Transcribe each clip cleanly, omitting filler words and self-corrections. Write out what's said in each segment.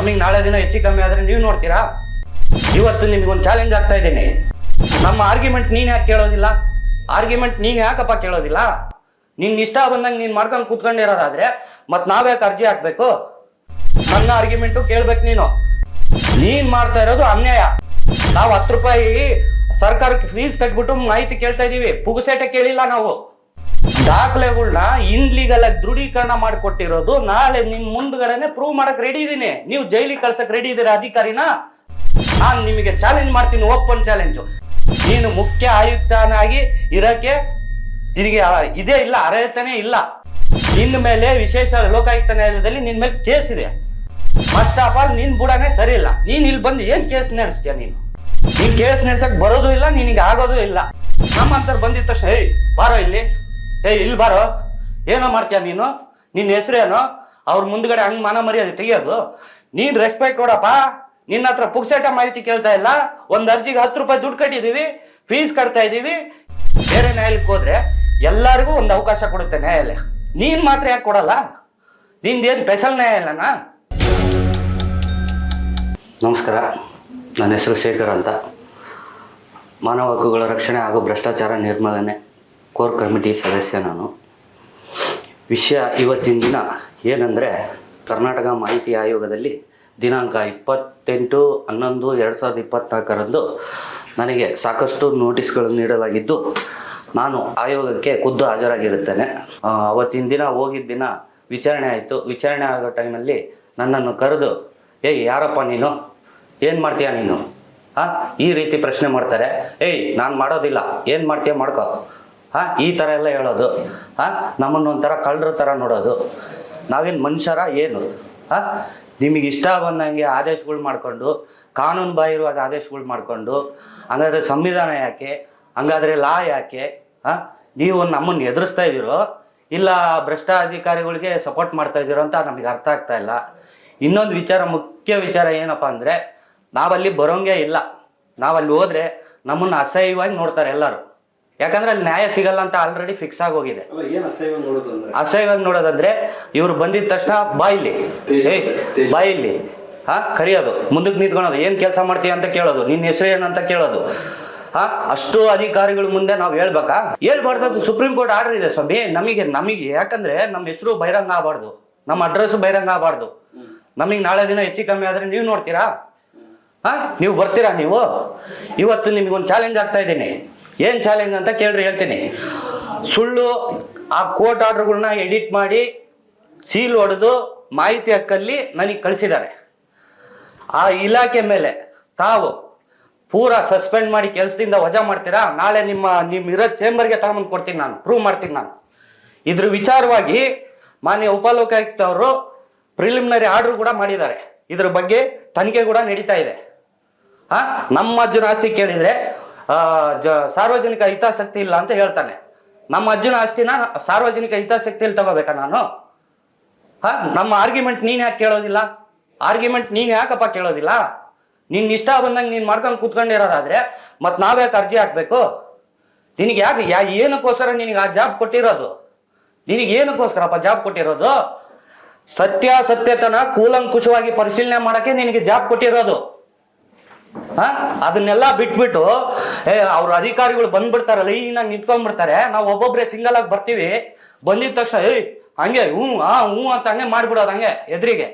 ನಮಗೆ ನಾಳೆ ದಿನ ಹೆಚ್ಚು ಕಮ್ಮಿ ಆದ್ರೆ ನೀವು ನೋಡ್ತೀರಾ? ಇವತ್ತು ನಿಮ್ಗೊಂದು ಚಾಲೆಂಜ್ ಆಗ್ತಾ ಇದ್ದೀನಿ. ನಮ್ಮ ಆರ್ಗ್ಯುಮೆಂಟ್ ನೀನ್ ಯಾಕೆ ಕೇಳೋದಿಲ್ಲ? ಆರ್ಗ್ಯುಮೆಂಟ್ ನೀನ್ ಯಾಕಪ್ಪ ಕೇಳೋದಿಲ್ಲ? ನಿನ್ ಇಷ್ಟ ಬಂದಂಗೆ ನೀನ್ ಮಾಡ್ಕೊಂಡು ಕೂತ್ಕೊಂಡಿರೋದಾದ್ರೆ ಮತ್ ನಾವ್ಯಾಕೆ ಅರ್ಜಿ ಹಾಕ್ಬೇಕು? ನನ್ನ ಆರ್ಗ್ಯುಮೆಂಟು ಕೇಳ್ಬೇಕು ನೀನು. ನೀನ್ ಮಾಡ್ತಾ ಇರೋದು ಅನ್ಯಾಯ. ನಾವು 10 ರೂಪಾಯಿ ಸರ್ಕಾರಕ್ಕೆ ಫೀಸ್ ಕಟ್ಬಿಟ್ಟು ಮಾಹಿತಿ ಕೇಳ್ತಾ ಇದೀವಿ, ಪುಗುಸೇಟೆ ಕೇಳಿಲ್ಲ ನಾವು. ದಾಖಲೆಗಳನ್ನ ಇನ್ಲೀಗಲ್ ಆಗಿ ದೃಢೀಕರಣ ಮಾಡಿಕೊಟ್ಟಿರೋದು ನಾಳೆ ನಿಮ್ ಮುಂದ್ಗಡೆನೆ ಪ್ರೂವ್ ಮಾಡಕ್ ರೆಡಿ ಇದೀನಿ. ನೀವು ಜೈಲಿಗೆ ಕಳ್ಸಕ್ ರೆಡಿ ಇದೀರ ಅಧಿಕಾರಿನ? ನಾನು ನಿಮಗೆ ಚಾಲೆಂಜ್ ಮಾಡ್ತೀನಿ, ಓಪನ್ ಚಾಲೆಂಜು. ನೀನು ಮುಖ್ಯ ಆಯುಕ್ತನಾಗಿ ಇರಕ್ಕೆ ನಿನಗೆ ಇದೇ ಇಲ್ಲ, ಅರ್ಹತೆನೇ ಇಲ್ಲ. ನಿನ್ನ ಮೇಲೆ ವಿಶೇಷ ಲೋಕಾಯುಕ್ತ ನ್ಯಾಯಾಲಯದಲ್ಲಿ ನಿನ್ ಮೇಲೆ ಕೇಸ್ ಇದೆ. ಫಸ್ಟ್ ಆಫ್ ಆಲ್ ನಿನ್ ಬುಡನೇ ಸರಿ ಇಲ್ಲ. ನೀನ್ ಇಲ್ಲಿ ಬಂದು ಏನ್ ಕೇಸ್ ನಡೆಸ್ತೀಯ? ನೀನ್ ಕೇಸ್ ನಡೆಸಕ್ ಬರೋದು ಇಲ್ಲ, ನಿನಗೆ ಆಗೋದು ಇಲ್ಲ. ನಮ್ಮಂತರ ಬಂದಿದ ತಕ್ಷಣ ಏಯ್ ಬಾರೋ ಇಲ್ಲಿ, ಇಲ್ಲಿ ಬಾರೋ, ಏನೋ ಮಾಡ್ತೀಯ ನೀನು? ನಿನ್ನ ಹೆಸರೇನೋ? ಅವ್ರ ಮುಂದ್ಗಡೆ ಹಂಗ್ ಮಾನ ಮರ್ಯಾದೆ ತೆಗಿಯೋದು? ನೀನ್ ರೆಸ್ಪೆಕ್ಟ್ ಕೊಡಪ್ಪ. ನಿನ್ನ ಹತ್ರ ಪುಕ್ಸೇಟ ಮಾಹಿತಿ ಕೇಳ್ತಾ ಇಲ್ಲ. ಒಂದ್ ಅರ್ಜಿಗೆ 10 ರೂಪಾಯಿ ದುಡ್ಡು ಕಟ್ಟಿದೀವಿ, ಫೀಸ್ ಕಟ್ತಾ ಇದೀವಿ. ಬೇರೆ ನ್ಯಾಯಾಲಯಕ್ಕೆ ಹೋದ್ರೆ ಎಲ್ಲರಿಗೂ ಒಂದು ಅವಕಾಶ ಕೊಡುತ್ತೆ ನ್ಯಾಯಾಲಯ. ನೀನ್ ಮಾತ್ರ ಯಾಕೆ ಕೊಡಲ್ಲ? ನಿಂದೇನ್ ಸ್ಪೆಷಲ್ ನ್ಯಾಯಾಲಯನಾ? ನಮಸ್ಕಾರ, ನನ್ನ ಹೆಸರು ಶೇಖರ್ ಅಂತ. ಮಾನವ ಹಕ್ಕುಗಳ ರಕ್ಷಣೆ ಹಾಗೂ ಭ್ರಷ್ಟಾಚಾರ ನಿರ್ಮೂಲನೆ ಕೋರ್ ಕಮಿಟಿ ಸದಸ್ಯ ನಾನು. ವಿಷಯ ಇವತ್ತಿನ ದಿನ ಏನಂದರೆ, ಕರ್ನಾಟಕ ಮಾಹಿತಿ ಆಯೋಗದಲ್ಲಿ ದಿನಾಂಕ 28/11/2024 ನನಗೆ ಸಾಕಷ್ಟು ನೋಟಿಸ್ಗಳನ್ನು ನೀಡಲಾಗಿದ್ದು, ನಾನು ಆಯೋಗಕ್ಕೆ ಖುದ್ದು ಹಾಜರಾಗಿರುತ್ತೇನೆ. ಅವತ್ತಿನ ದಿನ ಹೋಗಿದ್ದ ದಿನ ವಿಚಾರಣೆ ಆಯಿತು. ವಿಚಾರಣೆ ಆಗೋ ಟೈಮಲ್ಲಿ ನನ್ನನ್ನು ಕರೆದು, ಏಯ್ ಯಾರಪ್ಪ ನೀನು, ಏನು ಮಾಡ್ತೀಯ ನೀನು, ಈ ರೀತಿ ಪ್ರಶ್ನೆ ಮಾಡ್ತಾರೆ. ನಾನು ಮಾಡೋದಿಲ್ಲ, ಏನು ಮಾಡ್ತೀಯ ಮಾಡ್ಕೋ, ಈ ಥರ ಎಲ್ಲ ಹೇಳೋದು. ನಮ್ಮನ್ನು ಒಂಥರ ಕಳ್ಳರ ಥರ ನೋಡೋದು. ನಾವೇನು ಮನುಷ್ಯರ ಏನು? ನಿಮಗೆ ಇಷ್ಟ ಬಂದಂಗೆ ಆದೇಶಗಳು ಮಾಡಿಕೊಂಡು, ಕಾನೂನು ಬಾಹಿರವಾದ ಆದೇಶಗಳು ಮಾಡಿಕೊಂಡು, ಹಂಗಾದ್ರೆ ಸಂವಿಧಾನ ಯಾಕೆ, ಹಂಗಾದ್ರೆ ಲಾ ಯಾಕೆ? ನೀವು ನಮ್ಮನ್ನು ಎದುರಿಸ್ತಾ ಇದ್ದೀರೋ ಇಲ್ಲ ಭ್ರಷ್ಟ ಅಧಿಕಾರಿಗಳಿಗೆ ಸಪೋರ್ಟ್ ಮಾಡ್ತಾ ಇದ್ದೀರೋ ಅಂತ ನಮಗೆ ಅರ್ಥ ಆಗ್ತಾ ಇಲ್ಲ. ಇನ್ನೊಂದು ವಿಚಾರ, ಮುಖ್ಯ ವಿಚಾರ ಏನಪ್ಪ ಅಂದರೆ, ನಾವಲ್ಲಿ ಬರೋಂಗೇ ಇಲ್ಲ. ನಾವಲ್ಲಿ ಹೋದ್ರೆ ನಮ್ಮನ್ನು ಅಸಹ್ಯವಾಗಿ ನೋಡ್ತಾರೆ ಎಲ್ಲರೂ. ಯಾಕಂದ್ರೆ ಅಲ್ಲಿ ನ್ಯಾಯ ಸಿಗಲ್ಲ ಅಂತ ಆಲ್ರೆಡಿ ಫಿಕ್ಸ್ ಆಗೋಗಿದೆ. ಅಸಹ್ಯವಾಗಿ ನೋಡೋದಂದ್ರೆ, ಇವ್ರು ಬಂದಿದ ತಕ್ಷಣ ಬಾಯಿಲಿ ಕರಿಯೋದು, ಮುಂದಕ್ಕೆ ನಿಂತ್ಕೊಳೋದು, ಏನ್ ಕೆಲಸ ಮಾಡ್ತೀಯ ಅಂತ ಕೇಳೋದು, ನಿನ್ನ ಹೆಸರು ಏನಂತ ಕೇಳೋದು. ಅಷ್ಟು ಅಧಿಕಾರಿಗಳ ಮುಂದೆ ನಾವು ಹೇಳ್ಬೇಕಾ? ಹೇಳ್ಬಾರ್ದು. ಸುಪ್ರೀಂ ಕೋರ್ಟ್ ಆರ್ಡರ್ ಇದೆ ಸ್ವಾಮಿ ನಮಗೆ. ಯಾಕಂದ್ರೆ ನಮ್ಮ ಹೆಸರು ಬಹಿರಂಗ ಆಗಬಾರ್ದು, ನಮ್ಮ ಅಡ್ರೆಸ್ ಬಹಿರಂಗ ಆಗಬಾರ್ದು. ನಮಗೆ ನಾಳೆ ದಿನ ಹೆಚ್ಚು ಕಮ್ಮಿ ಆದ್ರೆ ನೀವು ನೋಡ್ತೀರಾ? ನೀವು ಬರ್ತೀರಾ? ನೀವು ಇವತ್ತು ನಿಮಗೊಂದು ಚಾಲೆಂಜ್ ಆಗ್ತಾ ಇದ್ದೀನಿ. ಏನ್ ಚಾಲೆಂಜ್ ಅಂತ ಕೇಳ್ರಿ, ಹೇಳ್ತೀನಿ. ಸುಳ್ಳು ಆ ಕೋರ್ಟ್ ಆರ್ಡರ್ಗಳನ್ನ ಎಡಿಟ್ ಮಾಡಿ ಸೀಲ್ ಹೊಡೆದು ಮಾಹಿತಿ ಹಕ್ಕಲ್ಲಿ ನನಗೆ ಕಳಿಸಿದ್ದಾರೆ. ಆ ಇಲಾಖೆ ಮೇಲೆ ತಾವು ಪೂರಾ ಸಸ್ಪೆಂಡ್ ಮಾಡಿ ಕೆಲಸದಿಂದ ವಜಾ ಮಾಡ್ತೀರಾ? ನಾಳೆ ನಿಮ್ಮ ಇರೋ ಚೇಂಬರ್ಗೆ ತಗೊಂಬಂದು ಕೊಡ್ತೀನಿ, ನಾನು ಪ್ರೂವ್ ಮಾಡ್ತೀನಿ. ನಾನು ಇದ್ರ ವಿಚಾರವಾಗಿ ಮಾನ್ಯ ಉಪಲೋಕಾಯುಕ್ತ ಅವರು ಪ್ರಿಲಿಮಿನರಿ ಆರ್ಡರ್ ಕೂಡ ಮಾಡಿದ್ದಾರೆ. ಇದ್ರ ಬಗ್ಗೆ ತನಿಖೆ ಕೂಡ ನಡೀತಾ ಇದೆ. ನಮ್ಮ ಅಜ್ಜನ ಆಸ್ತಿ ಕೇಳಿದ್ರೆ ಸಾರ್ವಜನಿಕ ಹಿತಾಸಕ್ತಿ ಇಲ್ಲ ಅಂತ ಹೇಳ್ತಾನೆ. ನಮ್ಮ ಅಜ್ಜನ ಆಸ್ತಿನ ಸಾರ್ವಜನಿಕ ಹಿತಾಸಕ್ತಿಯಲ್ಲಿ ತಗೋಬೇಕಾ ನಾನು? ನಮ್ಮ ಆರ್ಗ್ಯುಮೆಂಟ್ ನೀನ್ ಯಾಕೆ ಕೇಳೋದಿಲ್ಲ? ಆರ್ಗ್ಯುಮೆಂಟ್ ನೀನ್ ಯಾಕಪ್ಪ ಕೇಳೋದಿಲ್ಲ? ನಿನ್ ಇಷ್ಟ ಬಂದಂಗೆ ನೀನ್ ಮಾಡ್ಕೊಂಡು ಕೂತ್ಕೊಂಡಿರೋದಾದ್ರೆ ಮತ್ ನಾವ್ಯಾಕೆ ಅರ್ಜಿ ಹಾಕ್ಬೇಕು? ನಿನಗೆ ಯಾಕೆ ಏನಕ್ಕೋಸ್ಕರ ನಿನಗೆ ಆ ಜಾಬ್ ಕೊಟ್ಟಿರೋದು? ನಿನಗೆ ಏನಕ್ಕೋಸ್ಕರಪ್ಪ ಜಾಬ್ ಕೊಟ್ಟಿರೋದು? ಸತ್ಯತನ ಕೂಲಂಕುಷವಾಗಿ ಪರಿಶೀಲನೆ ಮಾಡಕ್ಕೆ ನಿನಗೆ ಜಾಬ್ ಕೊಟ್ಟಿರೋದು. ಅದನ್ನೆಲ್ಲ ಬಿಟ್ಬಿಟ್ಟು ಅವ್ರ ಅಧಿಕಾರಿಗಳು ಬಂದ್ಬಿಡ್ತಾರಲ್ಲ, ಈಗ ನಿಂತ್ಕೊಂಡ್ಬಿಡ್ತಾರೆ. ನಾವು ಒಬ್ಬೊಬ್ರೆ ಸಿಂಗಲ್ ಆಗಿ ಬರ್ತೀವಿ. ಬಂದಿದ ತಕ್ಷಣ ಹಂಗೆ ಹ್ಞೂ ಅಂತ ಹಂಗೆ ಮಾಡ್ಬಿಡೋದು, ಹಂಗೆ ಎದುರಿಗೆ.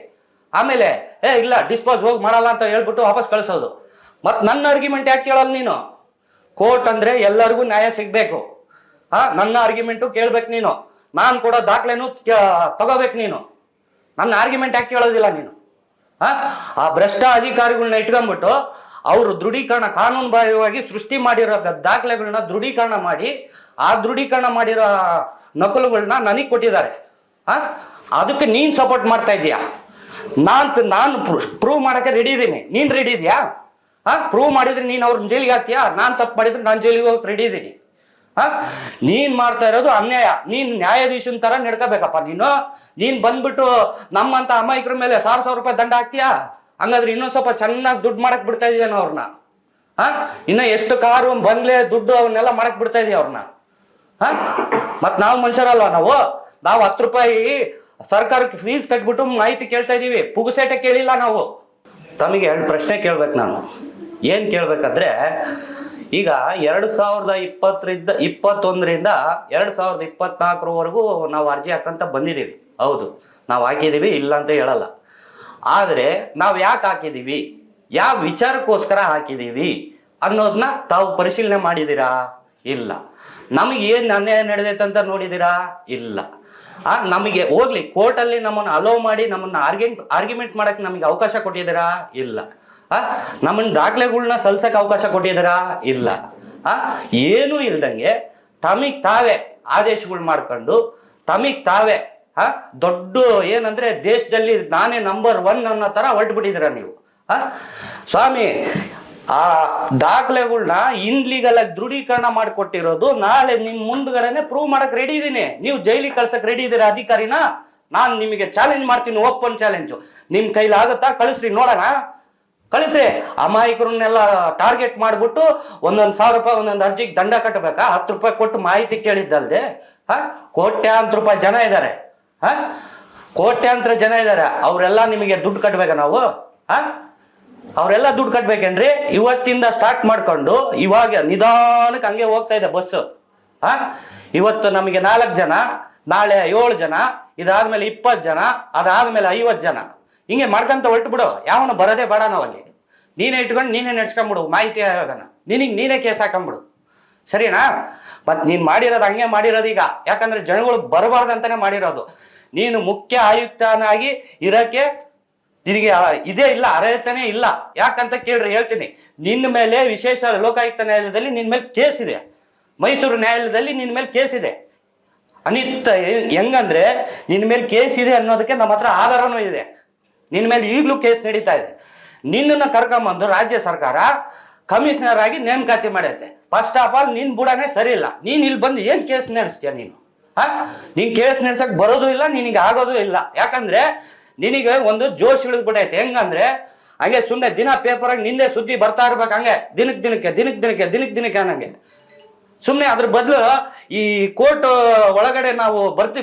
ಆಮೇಲೆ ಇಲ್ಲ ಡಿಸ್ಪೋಸ್ ಹೋಗಿ ಮಾಡಲ್ಲ ಅಂತ ಹೇಳ್ಬಿಟ್ಟು ವಾಪಸ್ ಕಳಿಸೋದು. ಮತ್ ನನ್ನ ಆರ್ಗ್ಯುಮೆಂಟ್ ಯಾಕೆ ಕೇಳಲ್ಲ ನೀನು? ಕೋರ್ಟ್ ಅಂದ್ರೆ ಎಲ್ಲರಿಗೂ ನ್ಯಾಯ ಸಿಗ್ಬೇಕು. ನನ್ನ ಆರ್ಗ್ಯುಮೆಂಟು ಕೇಳ್ಬೇಕು ನೀನು. ನಾನ್ ಕೊಡೋ ದಾಖಲೆನು ತಗೋಬೇಕು ನೀನು. ನನ್ನ ಆರ್ಗ್ಯುಮೆಂಟ್ ಯಾಕೆ ಕೇಳೋದಿಲ್ಲ ನೀನು? ಆ ಭ್ರಷ್ಟ ಅಧಿಕಾರಿಗಳನ್ನ ಇಟ್ಕೊಂಡ್ಬಿಟ್ಟು ಅವರು ದೃಢೀಕರಣ, ಕಾನೂನು ಬಾಹಿರವಾಗಿ ಸೃಷ್ಟಿ ಮಾಡಿರೋ ದಾಖಲೆಗಳನ್ನ ದೃಢೀಕರಣ ಮಾಡಿ, ಆ ದೃಢೀಕರಣ ಮಾಡಿರೋ ನಕಲುಗಳನ್ನ ನನಗೆ ಕೊಟ್ಟಿದ್ದಾರೆ. ಅದಕ್ಕೆ ನೀನ್ ಸಪೋರ್ಟ್ ಮಾಡ್ತಾ ಇದೀಯಾ? ನಾನು ಪ್ರೂವ್ ಮಾಡಕ್ಕೆ ರೆಡಿ ಇದ್ದೀನಿ. ನೀನ್ ರೆಡಿ ಇದೆಯಾ? ಪ್ರೂವ್ ಮಾಡಿದ್ರೆ ನೀನ್ ಅವ್ರನ್ನ ಜೈಲಿಗೆ ಹಾಕ್ತೀಯಾ? ನಾನ್ ತಪ್ಪು ಮಾಡಿದ್ರೆ ನಾನು ಜೈಲಿಗೆ ಹೋಗಕ್ಕೆ ರೆಡಿ ಇದ್ದೀನಿ. ನೀನ್ ಮಾಡ್ತಾ ಇರೋದು ಅನ್ಯಾಯ. ನೀನ್ ನ್ಯಾಯಾಧೀಶನ್ ತರ ನಡ್ಕೋಬೇಕಪ್ಪ ನೀನ್ ಬಂದ್ಬಿಟ್ಟು ನಮ್ಮಂತ ಅಮಾಯಕರ ಮೇಲೆ 1,000 ರೂಪಾಯಿ ದಂಡ ಹಾಕ್ತೀಯಾ? ಹಂಗಾದ್ರೆ ಇನ್ನೊಂದ್ ಸ್ವಲ್ಪ ಚೆನ್ನಾಗಿ ದುಡ್ಡು ಮಾಡಕ್ ಬಿಡ್ತಾ ಇದೀಯೇನೋ ಅವ್ರನ್ನ. ಇನ್ನ ಎಷ್ಟು ಕಾರು, ಬಂಗ್ಲೆ, ದುಡ್ಡು ಅವನ್ನೆಲ್ಲ ಮಾಡಕ್ ಬಿಡ್ತಾ ಇದೀಯ ಅವ್ರನ್ನ. ಮತ್ ನಾವು ಮನುಷ್ಯರಲ್ವ? ನಾವು 10 ರೂಪಾಯಿ ಸರ್ಕಾರಕ್ಕೆ ಫೀಸ್ ಕಟ್ಬಿಟ್ಟು ಮಾಹಿತಿ ಕೇಳ್ತಾ ಇದೀವಿ, ಪುಗುಸೇಟೆ ಕೇಳಿಲ್ಲ ನಾವು. ತಮಗೆ 2 ಪ್ರಶ್ನೆ ಕೇಳ್ಬೇಕು ನಾನು. ಏನ್ ಕೇಳ್ಬೇಕಂದ್ರೆ, ಈಗ 2021ರಿಂದ 2024 ನಾವು ಅರ್ಜಿ ಹಾಕಂತ ಬಂದಿದ್ದೀವಿ. ಹೌದು, ನಾವು ಹಾಕಿದೀವಿ, ಇಲ್ಲ ಅಂತ ಹೇಳಲ್ಲ. ಆದ್ರೆ ನಾವು ಯಾಕೆ ಹಾಕಿದೀವಿ, ಯಾವ ವಿಚಾರಕ್ಕೋಸ್ಕರ ಹಾಕಿದೀವಿ ಅನ್ನೋದನ್ನ ತಾವು ಪರಿಶೀಲನೆ ಮಾಡಿದೀರಾ? ಇಲ್ಲ. ನಮಗೆ ಏನ್ ಅನ್ಯಾಯ ನಡೆದೈತೆ ಅಂತ ನೋಡಿದೀರಾ? ಇಲ್ಲ. ನಮಗೆ ಹೋಗ್ಲಿ ಕೋರ್ಟಲ್ಲಿ ನಮ್ಮನ್ನು ಅಲೋ ಮಾಡಿ ನಮ್ಮನ್ನ ಆರ್ಗ್ಯುಮೆಂಟ್ ಮಾಡಕ್ ನಮಗೆ ಅವಕಾಶ ಕೊಟ್ಟಿದ್ದೀರಾ? ಇಲ್ಲ. ನಮ್ಮನ್ನ ದಾಖಲೆಗಳನ್ನ ಸಲ್ಸಕ್ ಅವಕಾಶ ಕೊಟ್ಟಿದ್ದೀರಾ? ಇಲ್ಲ. ಏನೂ ಇಲ್ದಂಗೆ ತಮಿಗ್ ತಾವೇ ಆದೇಶಗಳು ಮಾಡ್ಕೊಂಡು ತಮಿಗ್ ತಾವೇ ದೊಡ್ಡ ಏನಂದ್ರೆ ದೇಶದಲ್ಲಿ ನಾನೇ ನಂಬರ್ 1 ಅನ್ನೋ ತರ ಹೊರಟ್ಬಿಟ್ಟಿದ್ದೀರಾ ನೀವು. ಸ್ವಾಮಿ, ಆ ದಾಖಲೆಗಳನ್ನ ಇನ್ಲೀಗಲ್ ಆಗಿ ದೃಢೀಕರಣ ಮಾಡಿಕೊಟ್ಟಿರೋದು ನಾಳೆ ನಿಮ್ ಮುಂದ್ಗಡೆನೆ ಪ್ರೂವ್ ಮಾಡಕ್ ರೆಡಿ ಇದೀನಿ. ನೀವು ಜೈಲಿಗೆ ಕಳ್ಸಕ್ ರೆಡಿ ಇದೀರಾ ಅಧಿಕಾರಿನ? ನಾನು ನಿಮಗೆ ಚಾಲೆಂಜ್ ಮಾಡ್ತೀನಿ, ಓಪನ್ ಚಾಲೆಂಜ್. ನಿಮ್ ಕೈಲಿ ಆಗುತ್ತಾ? ಕಳಿಸ್ರಿ ನೋಡೋಣ, ಕಳಿಸ್ರಿ. ಅಮಾಯಕರನ್ನೆಲ್ಲ ಟಾರ್ಗೆಟ್ ಮಾಡ್ಬಿಟ್ಟು 1,000 ರೂಪಾಯಿ ಒಂದೊಂದು ಅರ್ಜಿಗೆ ದಂಡ ಕಟ್ಟಬೇಕಾ? 10 ರೂಪಾಯಿ ಕೊಟ್ಟು ಮಾಹಿತಿ ಕೇಳಿದ್ದಲ್ದೆ ಕೋಟ್ಯಾಂತರ ರೂಪಾಯಿ ಜನ ಇದ್ದಾರೆ. ಕೋಟ್ಯಾಂತರ ಜನ ಇದ್ದಾರೆ. ಅವರೆಲ್ಲ ನಿಮಗೆ ದುಡ್ಡು ಕಟ್ಬೇಕಾ ನಾವು? ಅವರೆಲ್ಲ ದುಡ್ಡು ಕಟ್ಬೇಕೇನ್ರಿ? ಇವತ್ತಿಂದ ಸ್ಟಾರ್ಟ್ ಮಾಡ್ಕೊಂಡು ಇವಾಗ ನಿಧಾನಕ್ಕೆ ಹಂಗೆ ಹೋಗ್ತಾ ಇದೆ ಬಸ್. ಇವತ್ತು ನಮಗೆ 4 ಜನ, ನಾಳೆ 7 ಜನ, ಇದಾದ್ಮೇಲೆ 20 ಜನ, ಅದಾದ್ಮೇಲೆ 50 ಜನ, ಹಿಂಗೆ ಮಾಡ್ಕೊಂತ ಹೊರಟು ಬಿಡು. ಯಾವನು ಬರೋದೇ ಬೇಡ ನಾವಲ್ಲಿ. ನೀನೇ ಇಟ್ಕೊಂಡು ನೀನೇ ನಡ್ಸ್ಕೊಂಡ್ಬಿಡು ಮಾಹಿತಿ ಆಯೋಗನ. ನೀನೇ ಕೇಸ್ ಹಾಕೊಂಡ್ಬಿಡು, ಸರಿನಾ? ಮತ್ ನೀನ್ ಮಾಡಿರೋದು ಹಂಗೆ ಮಾಡಿರೋದು ಈಗ. ಯಾಕಂದ್ರೆ ಜನಗಳು ಬರಬಾರ್ದಂತಾನೆ ಮಾಡಿರೋದು. ನೀನು ಮುಖ್ಯ ಆಯುಕ್ತನಾಗಿ ಇರಕ್ಕೆ ನಿನಗೆ ಇದೇ ಇಲ್ಲ, ಅರ್ಹತೆನೇ ಇಲ್ಲ. ಯಾಕಂತ ಕೇಳ್ರಿ, ಹೇಳ್ತೀನಿ. ನಿನ್ನ ಮೇಲೆ ವಿಶೇಷ ಲೋಕಾಯುಕ್ತ ನ್ಯಾಯಾಲಯದಲ್ಲಿ ನಿನ್ ಮೇಲೆ ಕೇಸ್ ಇದೆ, ಮೈಸೂರು ನ್ಯಾಯಾಲಯದಲ್ಲಿ ನಿನ್ ಮೇಲೆ ಕೇಸ್ ಇದೆ. ಹೆಂಗಂದ್ರೆ ನಿನ್ ಮೇಲೆ ಕೇಸ್ ಇದೆ ಅನ್ನೋದಕ್ಕೆ ನಮ್ಮ ಹತ್ರ ಆಧಾರನೂ ಇದೆ. ನಿನ್ ಮೇಲೆ ಈಗಲೂ ಕೇಸ್ ನಡೀತಾ ಇದೆ. ನಿನ್ನನ್ನು ಕರ್ಕೊಂಬಂದು ರಾಜ್ಯ ಸರ್ಕಾರ ಕಮಿಷನರ್ ಆಗಿ ನೇಮಕಾತಿ ಮಾಡೈತೆ. ಫಸ್ಟ್ ಆಫ್ ಆಲ್ ನಿನ್ ಬುಡನೇ ಸರಿ ಇಲ್ಲ. ನೀನ್ ಇಲ್ಲಿ ಬಂದು ಏನ್ ಕೇಸ್ ನಡೆಸ್ತೀಯ ನೀನು? ನೀನ್ ಕೇಸ್ ನಡೆಸಕ್ ಬರೋದು ಇಲ್ಲ, ನಿನಗೆ ಆಗೋದು ಇಲ್ಲ. ಯಾಕಂದ್ರೆ ನಿನಗೆ ಒಂದು ಜೋಶ್ ಇಳಿದ್ಬಿಟ್ಟೈತೆ. ಹೆಂಗಂದ್ರೆ ಹಂಗೆ ಸುಮ್ಮನೆ ದಿನ ಪೇಪರಾಗಿ ನಿಂದೆ ಸುದ್ದಿ ಬರ್ತಾ ಇರ್ಬೇಕು, ಹಂಗೆ ದಿನಕ್ಕೆ ಅನ್ನಂಗೆ. ಸುಮ್ಮನೆ ಅದ್ರ ಬದಲು ಈ ಕೋರ್ಟ್ ಒಳಗಡೆ ನಾವು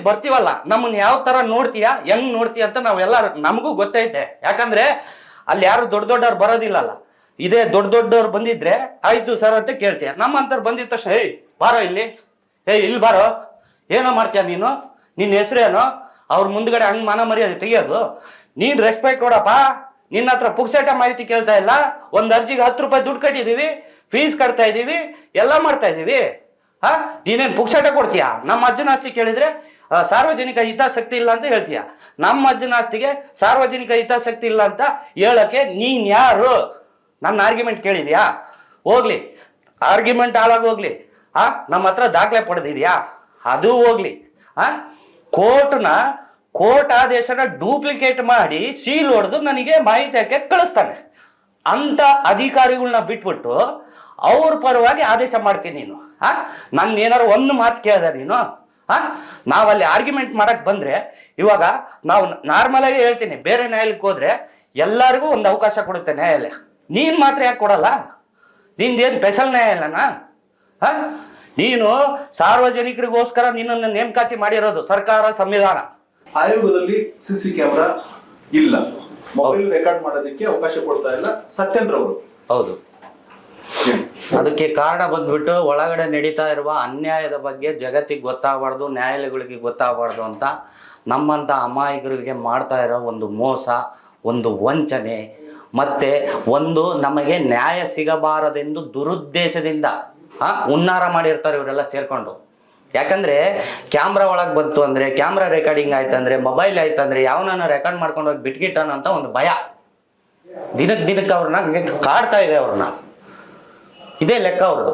ಬರ್ತೀವಲ್ಲ, ನಮ್ಮನ್ನ ಯಾವ ತರ ನೋಡ್ತೀಯಾ, ಹೆಂಗ್ ನೋಡ್ತೀಯ ಅಂತ ನಾವೆಲ್ಲ ನಮಗೂ ಗೊತ್ತೈತೆ. ಯಾಕಂದ್ರೆ ಅಲ್ಲಿ ಯಾರು ದೊಡ್ಡವ್ರು ಬರೋದಿಲ್ಲಲ್ಲ. ಇದೇ ದೊಡ್ಡವ್ರು ಬಂದಿದ್ರೆ ಆಯ್ತು ಸರ್ ಅಂತ ಕೇಳ್ತೀಯ. ನಮ್ಮಂತವ್ರು ಬಂದಿದ್ದ ತಕ್ಷಣ ಬಾರೋ ಇಲ್ಲಿ, ಇಲ್ಲಿ ಬಾರೋ, ಏನೋ ಮಾಡ್ತೀಯ ನೀನು, ನಿನ್ನ ಹೆಸರೇನೋ, ಅವ್ರ ಮುಂದ್ಗಡೆ ಹಂಗ್ ಮಾನ ಮರ್ಯಾದೆ ತೆಗಿಯೋದು. ನೀನ್ ರೆಸ್ಪೆಕ್ಟ್ ಕೊಡಪ್ಪ. ನಿನ್ನ ಹತ್ರ ಪುಕ್ಸೇಟ ಮಾಹಿತಿ ಕೇಳ್ತಾ ಇಲ್ಲ. ಒಂದ್ ಅರ್ಜಿಗೆ 10 ರೂಪಾಯಿ ದುಡ್ಡು ಕಟ್ಟಿದೀವಿ, ಫೀಸ್ ಕಟ್ತಾ ಇದೀವಿ, ಎಲ್ಲ ಮಾಡ್ತಾ ಇದೀವಿ. ನೀನೇನ್ ಪುಕ್ಸೇಟ ಕೊಡ್ತೀಯಾ? ನಮ್ಮ ಅಜ್ಜನ ಆಸ್ತಿ ಕೇಳಿದ್ರೆ ಸಾರ್ವಜನಿಕ ಹಿತಾಸಕ್ತಿ ಇಲ್ಲ ಅಂತ ಹೇಳ್ತೀಯ. ನಮ್ಮ ಅಜ್ಜನ ಆಸ್ತಿಗೆ ಸಾರ್ವಜನಿಕ ಹಿತಾಸಕ್ತಿ ಇಲ್ಲ ಅಂತ ಹೇಳಕ್ಕೆ ನೀನ್ ಯಾರು? ನನ್ನ ಆರ್ಗ್ಯುಮೆಂಟ್ ಕೇಳಿದ್ಯಾ? ಹೋಗ್ಲಿ, ಆರ್ಗ್ಯುಮೆಂಟ್ ಹಾಳಾಗೋಗ್ಲಿ. ನಮ್ಮ ಹತ್ರ ದಾಖಲೆ ಪಡೆದಿದ್ಯಾ? ಅದು ಹೋಗ್ಲಿ. ಕೋರ್ಟ್ ಆದೇಶನ ಡೂಪ್ಲಿಕೇಟ್ ಮಾಡಿ ಸೀಲ್ ಹೊಡೆದು ನನಗೆ ಮಾಹಿತಿ ಹಾಕಿ ಕಳಿಸ್ತಾನೆ. ಅಂತ ಅಧಿಕಾರಿಗಳನ್ನ ಬಿಟ್ಬಿಟ್ಟು ಅವ್ರ ಪರವಾಗಿ ಆದೇಶ ಮಾಡ್ತೀನಿ ನೀನು. ನನ್ನ ಏನಾರು ಒಂದು ಮಾತು ಕೇಳಿದೆ ನೀನು? ನಾವಲ್ಲಿ ಆರ್ಗ್ಯುಮೆಂಟ್ ಮಾಡಕ್ ಬಂದ್ರೆ, ಇವಾಗ ನಾವು ನಾರ್ಮಲ್ ಆಗಿ ಹೇಳ್ತೀನಿ, ಬೇರೆ ನ್ಯಾಯಾಲಯಕ್ಕೆ ಹೋದ್ರೆ ಎಲ್ಲರಿಗೂ ಒಂದು ಅವಕಾಶ ಕೊಡುತ್ತೆ ನ್ಯಾಯಾಲಯ. ನೀನ್ ಮಾತ್ರ ಯಾಕೆ ಕೊಡಲ್ಲ? ನಿಂದೇನು ಸ್ಪೆಷಲ್ ನ್ಯಾಯಾಲಯನಾ? ನೀನು ಸಾರ್ವಜನಿಕರಿಗೋಸ್ಕರ ನಿನ್ನನ್ನು ನೇಮಕಾತಿ ಮಾಡಿರೋದು ಸರ್ಕಾರ, ಸಂವಿಧಾನ. ಆಯೋಗದಲ್ಲಿ ಸಿಸಿ ಕ್ಯಾಮೆರಾ ಇಲ್ಲ, ಮೊಬೈಲ್ ರೆಕಾರ್ಡ್ ಮಾಡೋದಕ್ಕೆ ಅವಕಾಶ ಕೊಡ್ತಾ ಇಲ್ಲ ಸತ್ಯೇಂದ್ರ ಅವರು. ಹೌದು. ಅದಕ್ಕೆ ಕಾರಣ ಬಂದ್ಬಿಟ್ಟು ಒಳಗಡೆ ನಡೀತಾ ಇರುವ ಅನ್ಯಾಯದ ಬಗ್ಗೆ ಜಗತ್ತಿಗೆ ಗೊತ್ತಾಗಬಾರ್ದು, ನ್ಯಾಯಾಲಯಗಳಿಗೆ ಗೊತ್ತಾಗಬಾರ್ದು ಅಂತ ನಮ್ಮಂತ ಅಮಾಯಕರಿಗೆ ಮಾಡ್ತಾ ಇರೋ ಒಂದು ಮೋಸ, ಒಂದು ವಂಚನೆ, ಮತ್ತೆ ಒಂದು ನಮಗೆ ನ್ಯಾಯ ಸಿಗಬಾರದೆಂದು ದುರುದ್ದೇಶದಿಂದ ಹುನ್ನಾರ ಮಾಡಿರ್ತಾರೆ ಇವರೆಲ್ಲ ಸೇರ್ಕೊಂಡು. ಯಾಕಂದ್ರೆ ಕ್ಯಾಮ್ರಾ ಒಳಗೆ ಬಂತು ಅಂದ್ರೆ, ಕ್ಯಾಮ್ರಾ ರೆಕಾರ್ಡಿಂಗ್ ಆಯ್ತಂದ್ರೆ, ಮೊಬೈಲ್ ಆಯ್ತಂದ್ರೆ ಯಾವನನ್ನ ರೆಕಾರ್ಡ್ ಮಾಡ್ಕೊಂಡು ಹೋಗಿ ಬಿಟ್ಗಿಟ್ಟನ ಅಂತ ಒಂದು ಭಯ ದಿನಕ್ಕೆ ಅವ್ರನ್ನ ಕಾಡ್ತಾ ಇದೆ. ಅವ್ರನ್ನ ಇದೇ ಲೆಕ್ಕ ಅವ್ರದ್ದು.